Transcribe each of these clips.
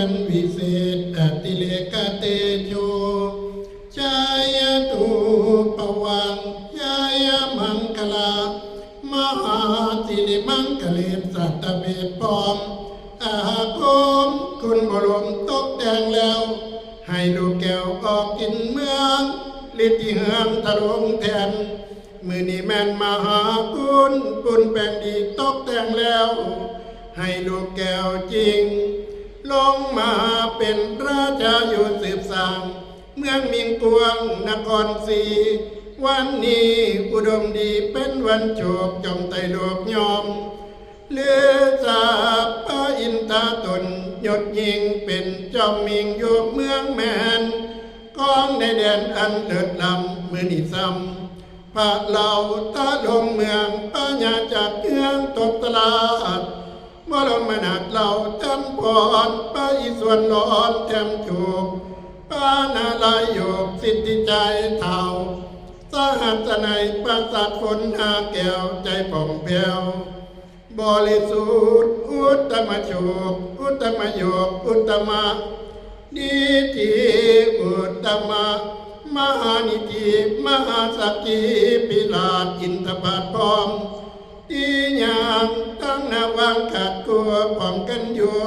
นวิเศษอติเลกเตโชชายตุปวังยายมังคลามหาสิริมังคเลสัตเวทพร้อมอาคมคุณบรมตกแต่งแล้วให้ลูกแก้วออกกินเมืองฤทธิเฮืองทะลงแทนมือนี้แม่นมหาคุณปุณแปลงดีตกแต่งแล้วให้ลูกแก้วจริงลงมาเป็นราชาอยู่สืบสางเมืองมิงกวงนครศรีวันนี้อุดมดีเป็นวันโชคจอมไตโลกยอมเลือสาพระอินทาตนยศยิงเป็นจอมมิงอยู่เมืองแมนกองในแดนอันเลิศล้ำมือนิซ้ำพระเหล่าตาลงเมืองปัญญาจากเมืองตกตลาดบรมนาถเหล่าจำพรไปส่วนร้อนแถมถูกปานาลายโยกสิทธิใจเท่าสหัสในประสาทฝนหาแก้วใจผ่องแผ้วบริสุทธิ์อุตตมโชคอุตตมโยกอุตตมะดีทีอุตตมะมหานิธิมหาสักขีปิลาศอินทบาทพร้อมที่ยังตั้งนาวังขาดกลัวพร้อมกันอยู่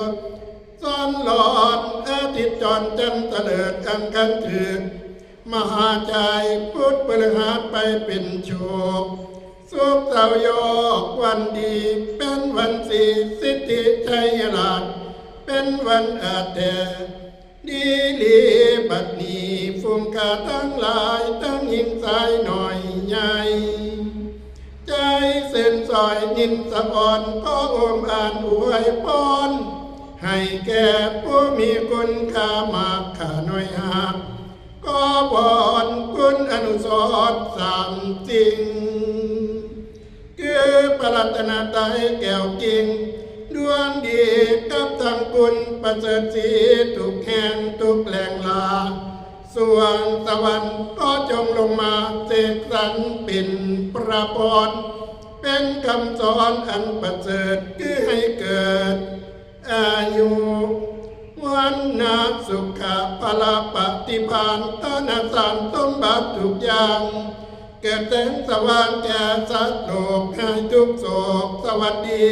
ซ้อนหลอดอาทิตย์จรจันทร์เตลิดอังคันถึงมหาใจพุทธพฤหัสไปเป็นโชคสุขเสาโยกวันดีเป็นวันสีสิทธิชัยราชเป็นวันอาเทดีลีบัดนี้ฟุ่มกาทั้งหลายทั้งหญิงชายหน่อยใหญ่ใจเส้นซอยนินสะอ่อนก็อมอ่านอวยพรให้แก่ผู้มีคุณค่ามากข้าน้อยหักก็บอนคุณอนุสรณ์สามจริงคือพระรัตนตรัยแก้วกิ่งดวงดีกับทางคุณประเสริฐสีทุกแห่งทุกแหล่งลาส่วนสวรรค์ก็จงลงมาเสกสรรเป็นประพรเป็นคำสอนอันประเสริฐคือให้เกิดอายุวันนาสุขะพละปฏิภาณตนาสารสมบัติทุกอย่างเกิดแสงสว่างแก่สัตว์โลกให้ทุกโศกสวัสดี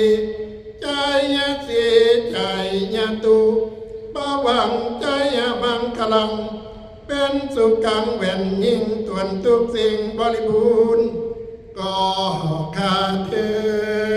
ใจยะสีใจยะตุปะวังใจยะมังคลังเป็นสุขังแว่นยิ่งตวนทุกสิ่งบริบูรณ์ก็ขาดเธอ